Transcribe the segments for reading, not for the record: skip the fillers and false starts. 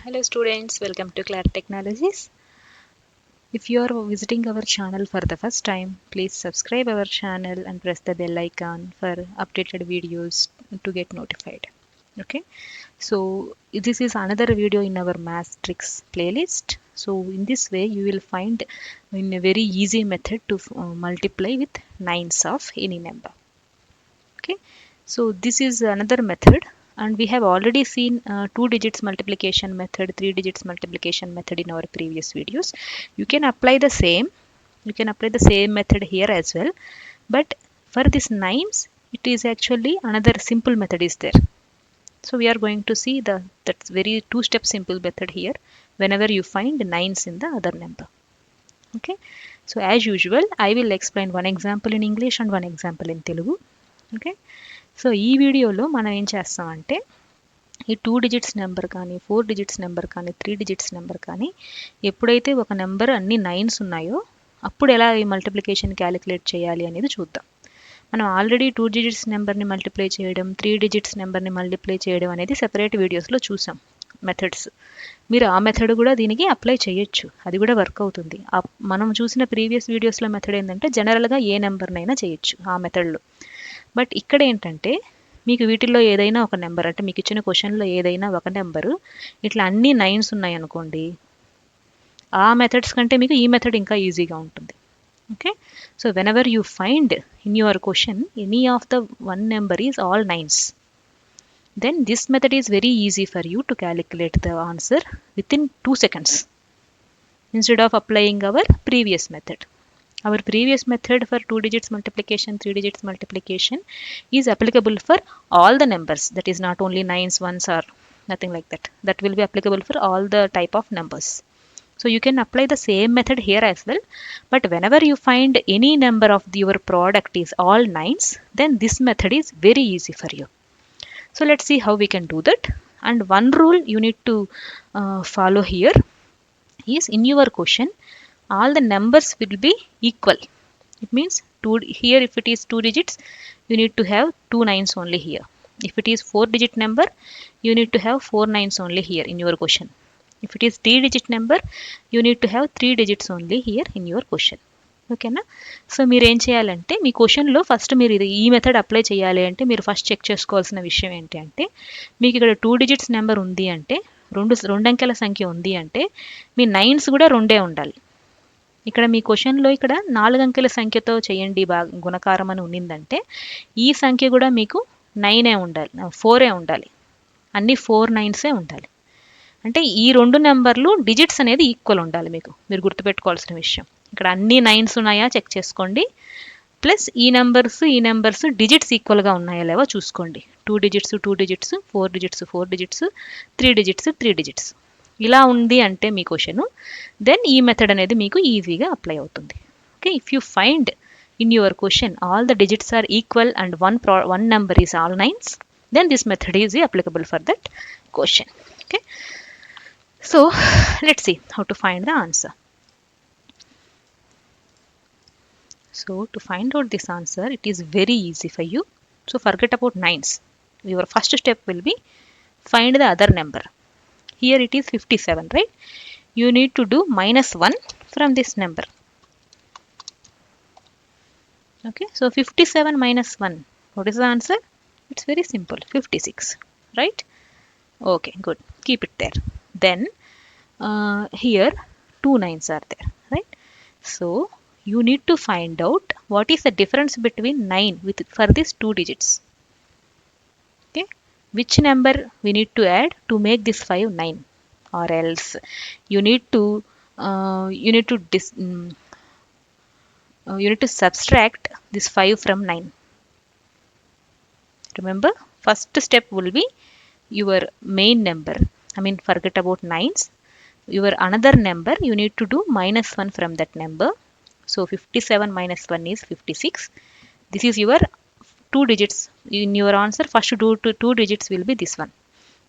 Hello students, welcome to Clara Technologies. If you are visiting our channel for the first time, please subscribe our channel and press the bell icon for updated videos to get notified. Okay, so this is another video in our math tricks playlist. So in this way you will find in a very easy method to multiply with nines of any number. Okay, so this is another method, and we have already seen two digits multiplication method, three digits multiplication method in our previous videos. You can apply the same, method here as well, but for this nines it is actually another simple method is there. So we are going to see the that's very two-step simple method here whenever you find nines in the other number. Okay, so as usual I will explain one example in English and one example in Telugu. Okay, so ఈ వీడియోలో మనం ఏం చేస్తామంటే ఈ 2 digits number కానీ 4 digits number కానీ 3 digits number కానీ ఎప్పుడైతే ఒక నెంబర్ అన్ని నైన్స్ ఉన్నాయో అప్పుడు ఎలా ఈ మల్టిప్లికేషన్ క్యాలిక్యులేట్ చేయాలి అనేది చూద్దాం. మనం ఆల్రెడీ 2 డిజిట్స్ నెంబర్ని మల్టిప్లై చేయడం 3 డిజిట్స్ నెంబర్ని మల్టిప్లై చేయడం అనేది సెపరేట్ వీడియోస్లో చూసాం మెథడ్స్. మీరు ఆ మెథడ్ కూడా దీనికి అప్లై చేయొచ్చు, అది కూడా వర్క్ అవుతుంది. మనం చూసిన ప్రీవియస్ వీడియోస్లో మెథడ్ ఏంటంటే జనరల్గా ఏ నెంబర్నైనా చేయొచ్చు ఆ మెథడ్లో. బట్ ఇక్కడ ఏంటంటే మీకు వీటిల్లో ఏదైనా ఒక నెంబర్, అంటే మీకు ఇచ్చిన క్వశ్చన్లో ఏదైనా ఒక నెంబరు ఇట్లా అన్ని నైన్స్ ఉన్నాయి అనుకోండి, ఆ మెథడ్స్ కంటే మీకు ఈ మెథడ్ ఇంకా ఈజీగా ఉంటుంది. Okay, so when ever you find in your question any of the one number is all nines, then this method is very easy for you to calculate the answer within 2 seconds instead of applying our previous method. Our previous method for 2 digits multiplication, 3 digits multiplication is applicable for all the numbers. That is not only nines, ones or nothing like that. That will be applicable for all the type of numbers. So you can apply the same method here as well. But whenever you find any number of your product is all nines, then this method is very easy for you. So let's see how we can do that. And one rule you need to follow here is in your question all the numbers will be equal. It means here if it is 2 digits you need to have 2 nines only here. If it is 4 digit number you need to have 4 nines only here in your question. If it is 3 digit number you need to have 3 digits only here in your question. ఓకేనా? So మీరు ఏం చేయాలంటే మీ క్వశ్చన్లో first మీరు ఇది ఈ method apply చేయాలి అంటే మీరు ఫస్ట్ చెక్ చేసుకోవాల్సిన విషయం ఏంటి అంటే మీకు ఇక్కడ 2 డిజిట్స్ నెంబర్ ఉంది అంటే రెండు అంకెల సంఖ్య ఉంది అంటే మీ నైన్స్ కూడా రెండే ఉండాలి. ఇక్కడ మీ క్వశ్చన్లో ఇక్కడ 4 అంకెల సంఖ్యతో చేయండి గుణకారం అని ఉన్నిందంటే ఈ సంఖ్య కూడా మీకు 9 ఉండాలి, 4 ఉండాలి, అన్ని 4 నైన్సే ఉండాలి. అంటే ఈ రెండు నెంబర్లు డిజిట్స్ అనేది ఈక్వల్ ఉండాలి. మీరు గుర్తుపెట్టుకోవాల్సిన విషయం ఇక్కడ అన్ని నైన్స్ ఉన్నాయా చెక్ చేసుకోండి, ప్లస్ ఈ నెంబర్స్ డిజిట్స్ ఈక్వల్గా ఉన్నాయా లేవో చూసుకోండి. 2 digits 2 digits, 4 digits 4 digits, 3 digits 3 digits ఇలా ఉంది అంటే మీ క్వశ్చన్, దెన్ ఈ మెథడ్ అనేది మీకు ఈజీగా అప్లై అవుతుంది. Okay, if you find in your question all the digits are equal and one number is all nines, then this method is applicable for that question. Okay, so let's see how to find the answer. So to find out this answer it is very easy for you. So forget about nines. Your first step will be find the other number. Here it is 57, right? You need to do minus 1 from this number. Okay, so 57 minus 1, what is the answer? It's very simple, 56, right? Okay, good, keep it there. Then here 2 nines are there, right? So you need to find out what is the difference between 9 for these 2 digits. Okay, which number we need to add to make this 5 9, or else you need to subtract this 5 from 9. Remember, first step will be your main number. Forget about nines. Your another number you need to do minus 1 from that number. So 57 minus 1 is 56. This is your 2 digits in your answer. First 2 digits will be this one.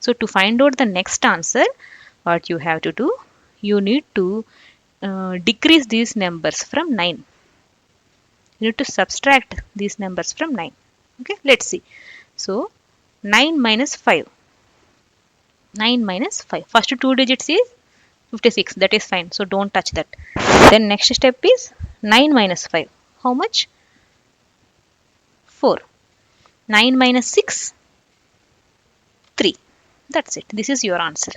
So to find out the next answer, what you have to do, you need to decrease these numbers from 9. You need to subtract these numbers from 9. Okay, let's see. So 9 minus 5. 9 minus 5. First two digits is 56. That is fine. So don't touch that. Then next step is 9 minus 5. How much? 4. 9 minus 6. 3. That's it. This is your answer.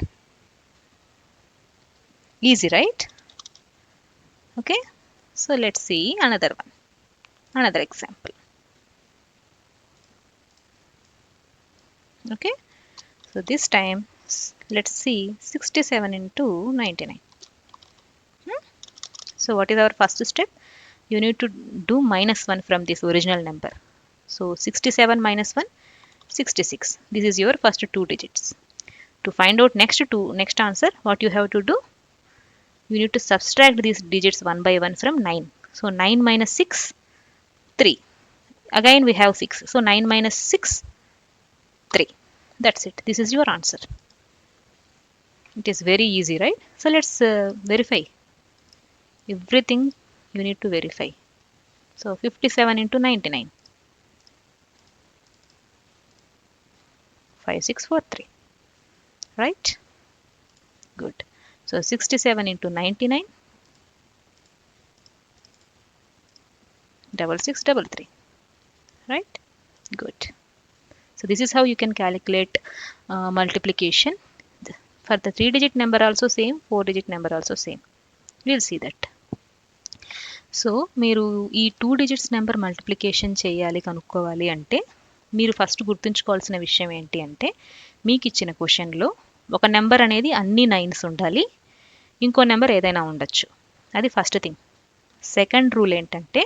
Easy, right? Okay. So let's see another one. Another example. Okay. So this time, let's see 67 into 99. So what is our first step? You need to do minus 1 from this original number. So 67 minus 1, 66. This is your first two digits. To find out next answer, what you have to do? You need to subtract these digits one by one from 9. So 9 minus 6, 3. Again we have 6. So 9 minus 6, 3. That's it. This is your answer. It is very easy, right? So let's verify. Everything you need to verify. So 57 into 99. 5643. Right? Good. So 67 into 99. 6633. Right? Good. So this is how you can calculate multiplication. For the 3-digit number also same, 4-digit number also same. We'll see that. So మీరు ఈ 2 digits number multiplication చేయాలి కనుక్కోవాలి అంటే మీరు first గుర్తుంచుకోవాల్సిన విషయం ఏంటి అంటే మీకు ఇచ్చిన క్వశ్చన్లో ఒక నెంబర్ అనేది అన్ని 9s ఉండాలి, ఇంకో నెంబర్ ఏదైనా ఉండొచ్చు. అది ఫస్ట్ థింగ్. సెకండ్ రూల్ ఏంటంటే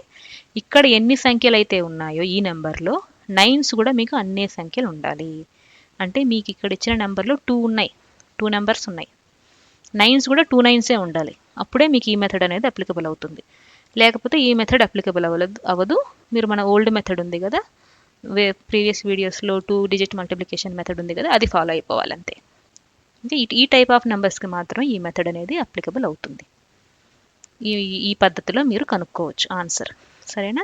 ఇక్కడ ఎన్ని సంఖ్యలు అయితే ఉన్నాయో ఈ నెంబర్లో 9s కూడా మీకు అన్ని సంఖ్యలు ఉండాలి. అంటే మీకు ఇక్కడ ఇచ్చిన నెంబర్లో 2 ఉన్నాయి, 2 నెంబర్స్ ఉన్నాయి, 9s కూడా 2 9sే ఉండాలి. అప్పుడే మీకు ఈ మెథడ్ అనేది అప్లికబుల్ అవుతుంది. లేకపోతే ఈ మెథడ్ అప్లికబుల్ అవ్వదు. మీరు మన ఓల్డ్ మెథడ్ ఉంది కదా, ప్రీవియస్ వీడియోస్లో 2 డిజిట్ మల్టిప్లికేషన్ మెథడ్ ఉంది కదా, అది ఫాలో అయిపోవాలంతే. అంటే ఈ టైప్ ఆఫ్ నెంబర్స్కి మాత్రం ఈ మెథడ్ అనేది అప్లికబుల్ అవుతుంది. ఈ పద్ధతిలో మీరు కనుక్కోవచ్చు ఆన్సర్. సరేనా?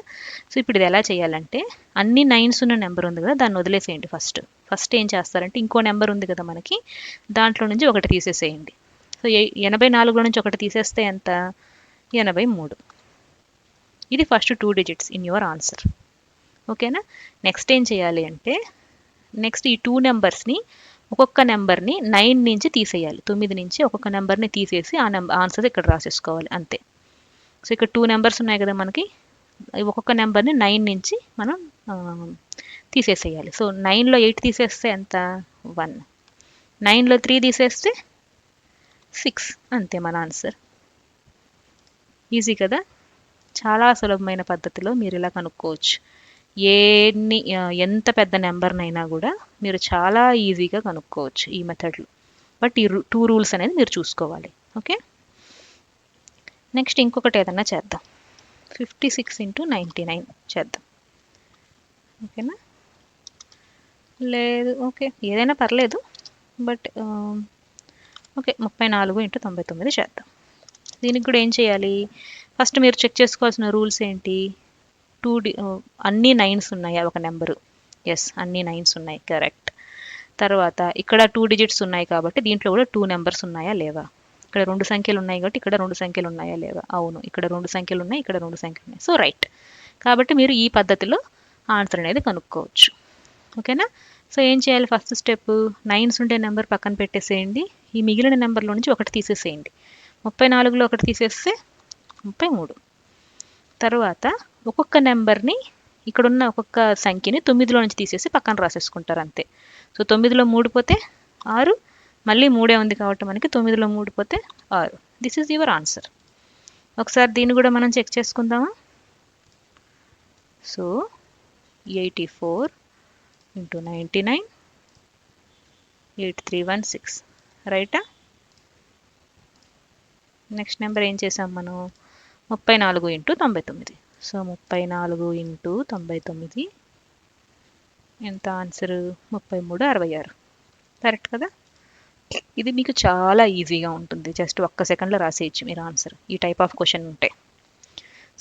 సో ఇప్పుడు ఇది ఎలా చేయాలంటే అన్ని 9s ఉన్న నెంబర్ ఉంది కదా, దాన్ని వదిలేసేయండి. ఫస్ట్ ఏం చేస్తారంటే ఇంకో నెంబర్ ఉంది కదా మనకి, దాంట్లో నుంచి ఒకటి తీసేసేయండి. సో 84లో నుంచి ఒకటి తీసేస్తే ఎంత? 83. ఇది first 2 digits in your answer. ఓకేనా? నెక్స్ట్ ఏం చేయాలి అంటే నెక్స్ట్ ఈ 2 నెంబర్స్ని ఒక్కొక్క నెంబర్ని 9 నుంచి తీసేయాలి. 9 నుంచి ఒక్కొక్క నెంబర్ని తీసేసి ఆ ఆన్సర్ ఇక్కడ రాసేసుకోవాలి అంతే. సో ఇక్కడ 2 నెంబర్స్ ఉన్నాయి కదా మనకి, ఒక్కొక్క నెంబర్ని 9 నుంచి మనం తీసేసేయాలి. సో 9లో 8 తీసేస్తే ఎంత? 1. 9లో 3 తీసేస్తే 6. అంతే మన ఆన్సర్. ఈజీ కదా? చాలా సులభమైన పద్ధతిలో మీరు ఇలా కనుక్కోవచ్చు. ఎంత పెద్ద నెంబర్నైనా కూడా మీరు చాలా ఈజీగా కనుక్కోవచ్చు ఈ మెథడ్లో. బట్ ఈ 2 రూల్స్ అనేది మీరు చూసుకోవాలి. ఓకే, నెక్స్ట్ ఇంకొకటి ఏదన్నా చేద్దాం. 56 into 99 చేద్దాం. ఓకేనా? లేదు, ఓకే ఏదైనా పర్లేదు. బట్ ఓకే 34 into 99 చేద్దాం. దీనికి కూడా ఏం చేయాలి? ఫస్ట్ మీరు చెక్ చేసుకోవాల్సిన రూల్స్ ఏంటి? అన్ని 9s ఉన్నాయా ఒక నెంబరు? ఎస్, అన్ని 9s ఉన్నాయి, కరెక్ట్. తర్వాత ఇక్కడ 2 డిజిట్స్ ఉన్నాయి కాబట్టి దీంట్లో కూడా 2 నెంబర్స్ ఉన్నాయా లేవా? ఇక్కడ 2 సంఖ్యలు ఉన్నాయి కాబట్టి ఇక్కడ 2 సంఖ్యలు ఉన్నాయా లేవా? అవును, ఇక్కడ 2 సంఖ్యలు ఉన్నాయి, ఇక్కడ 2 సంఖ్యలు ఉన్నాయి. So right. కాబట్టి మీరు ఈ పద్ధతిలో ఆన్సర్ అనేది కనుక్కోవచ్చు. ఓకేనా? సో ఏం చేయాలి? ఫస్ట్ స్టెప్ 9s ఉండే నెంబర్ పక్కన పెట్టేసేయండి. ఈ మిగిలిన నెంబర్లో నుంచి ఒకటి తీసేసేయండి. 34లో ఒకటి తీసేస్తే 33. తర్వాత ఒక్కొక్క నెంబర్ని ఇక్కడున్న ఒక్కొక్క సంఖ్యని 9లో నుంచి తీసేసి పక్కన రాసేసుకుంటారు అంతే. సో 9లో 3 పోతే 6, మళ్ళీ 3 ఉంది కాబట్టి మనకి 9లో 3 పోతే 6. This is your answer. ఒకసారి దీన్ని కూడా మనం చెక్ చేసుకుందామా? So 84 into 99, 8316. రైటా? నెక్స్ట్ నెంబర్ ఏం చేసాం మనం? 34 into 99. సో 34 into 99 ఎంత ఆన్సరు? 3366. కరెక్ట్ కదా? ఇది మీకు చాలా ఈజీగా ఉంటుంది. జస్ట్ ఒక్క సెకండ్లో రాసేయచ్చు మీరు ఆన్సర్ ఈ టైప్ ఆఫ్ క్వశ్చన్ ఉంటే.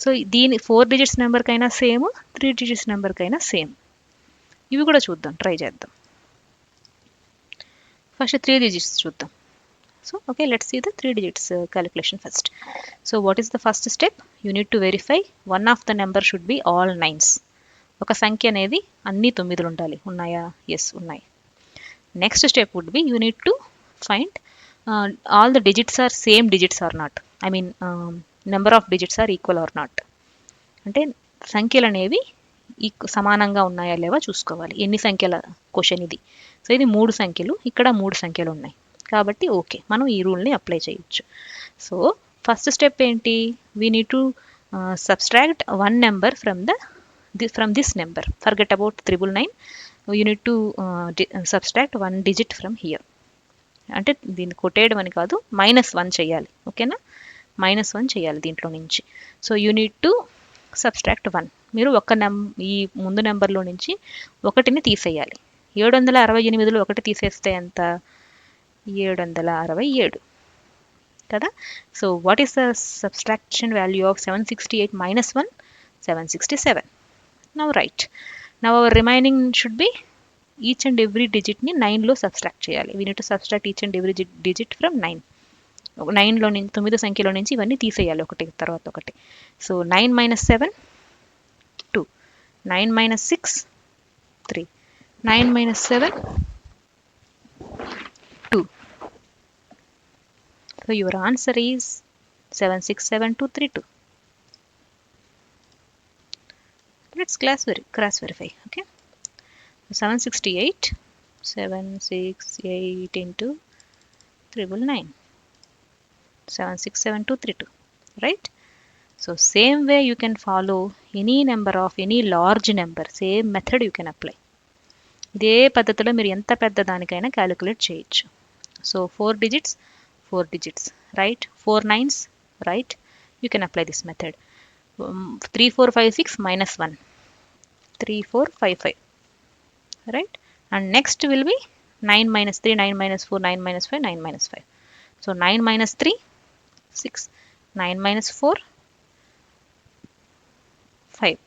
సో దీని 4 డిజిట్స్ నెంబర్కైనా సేమ్, 3 డిజిట్స్ నెంబర్కైనా సేమ్. ఇవి కూడా చూద్దాం, ట్రై చేద్దాం. ఫస్ట్ 3 digits చూద్దాం. So okay, let's see the 3 digits calculation first. So what is the first step? You need to verify one of the number should be all 9s. ఒక సంఖ్య అనేది అన్ని 9లు ఉండాలి. ఉన్నాయా? ఎస్ ఉన్నాయి. Next step would be you need to find all the digits are same digits or not. I mean number of digits are equal or not. అంటే సంఖ్యలు అనేవి సమానంగా ఉన్నాయా లేవా చూసుకోవాలి. ఎన్ని సంఖ్యల క్వశ్చన్ ఇది. సో ఇది 3 సంఖ్యలు, ఇక్కడ 3 సంఖ్యలు ఉన్నాయి కాబట్టి ఓకే, మనం ఈ రూల్ని అప్లై చేయొచ్చు. సో ఫస్ట్ స్టెప్ ఏంటి? We need to subtract one number from this number. Forget about 999. You need to subtract one digit from here. అంటే దీన్ని కొట్టేయడం అని కాదు, -1 చేయాలి. ఓకేనా? -1 చేయాలి దీంట్లో నుంచి. So you need to subtract 1. మీరు ఈ ముందు నెంబర్లో నుంచి 1ని తీసేయాలి. 768లో 1 తీసేస్తే ఎంత? 767 కదా. So what is the subtraction value of 768 - 1? 767. Now right. Now our remaining should be each and every డిజిట్ని 9లో సబ్స్ట్రాక్ట్ చేయాలి. We need to subtract each and every digit from 9. 9లో నుంచి 9 సంఖ్యలో నుంచి ఇవన్నీ తీసేయాలి ఒకటి తర్వాత ఒకటి. So 9 - 7 2, 9 - 6 3, 9 - 7 2. So your answer is 767,232. Let's cross verify. Okay. 768 into 999. 767,232. Right? So same way you can follow any number of any large number. Same method you can apply. ఇదే పద్ధతిలో మీరు ఎంత పెద్ద దానికైనా క్యాలిక్యులేట్ చేయొచ్చు. So 4 digits, right? 4 9s, right? You can apply this method. 3 4 5 6 -1, 3 4 5 5, right? And next will be 9 - 3, 9 - 4, 9 - 5, 9 - 5. So 9 - 3 6, 9 - 4 5,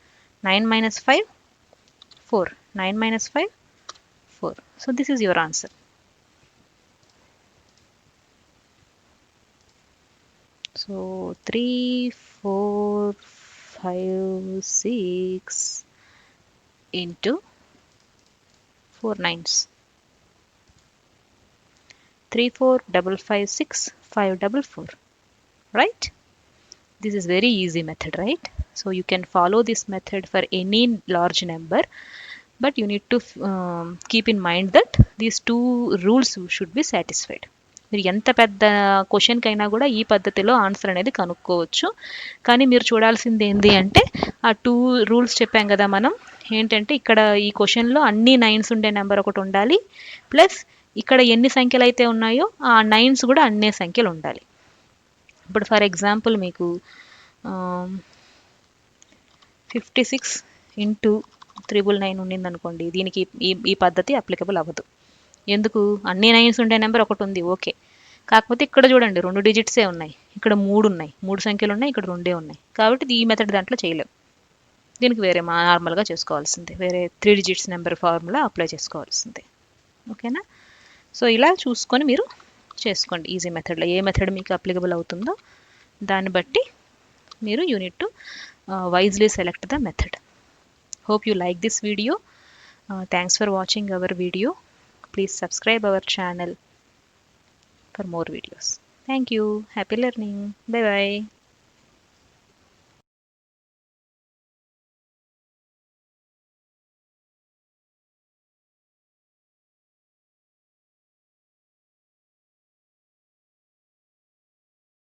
9 - 5 4, 9 - 5 4. So this is your answer. So 3 4 5 6 into 4 9s. 3 4 5 5 6 5 4 4. Right? This is very easy method, right? So you can follow this method for any large number, but you need to keep in mind that these 2 rules should be satisfied. మీరు ఎంత పెద్ద క్వశ్చన్కైనా కూడా ఈ పద్ధతిలో answer అనేది కనుక్కోవచ్చు. కానీ మీరు చూడాల్సింది ఏంటి అంటే ఆ 2 రూల్స్ చెప్పాం కదా మనం. ఏంటంటే ఇక్కడ ఈ క్వశ్చన్లో అన్ని 9s ఉండే నెంబర్ ఒకటి ఉండాలి, ప్లస్ ఇక్కడ ఎన్ని సంఖ్యలు అయితే ఉన్నాయో ఆ 9s కూడా అన్నే సంఖ్యలు ఉండాలి. ఇప్పుడు ఫర్ ఎగ్జాంపుల్ మీకు 56 into 999 ఉండింది అనుకోండి, దీనికి ఈ పద్ధతి అప్లికబుల్ అవ్వదు. ఎందుకు? అన్ని 9s ఉండే నెంబర్ ఒకటి ఉంది, ఓకే. కాకపోతే ఇక్కడ చూడండి 2 డిజిట్సే ఉన్నాయి, ఇక్కడ 3 ఉన్నాయి, 3 సంఖ్యలు ఉన్నాయి, ఇక్కడ 2 ఉన్నాయి. కాబట్టి ఈ మెథడ్ దాంట్లో చేయలేం. దీనికి వేరే నార్మల్గా చేసుకోవాల్సిందే, వేరే 3 digits నెంబర్ ఫార్ములా అప్లై చేసుకోవాల్సిందే. ఓకేనా? సో ఇలా చూసుకొని మీరు చేసుకోండి ఈజీ మెథడ్లో. ఏ మెథడ్ మీకు అప్లికబుల్ అవుతుందో దాన్ని బట్టి మీరు you need to wisely select the method. Hope you like this video. Thanks for watching our video. Please subscribe our channel for more videos. Thank you. Happy learning. Bye bye.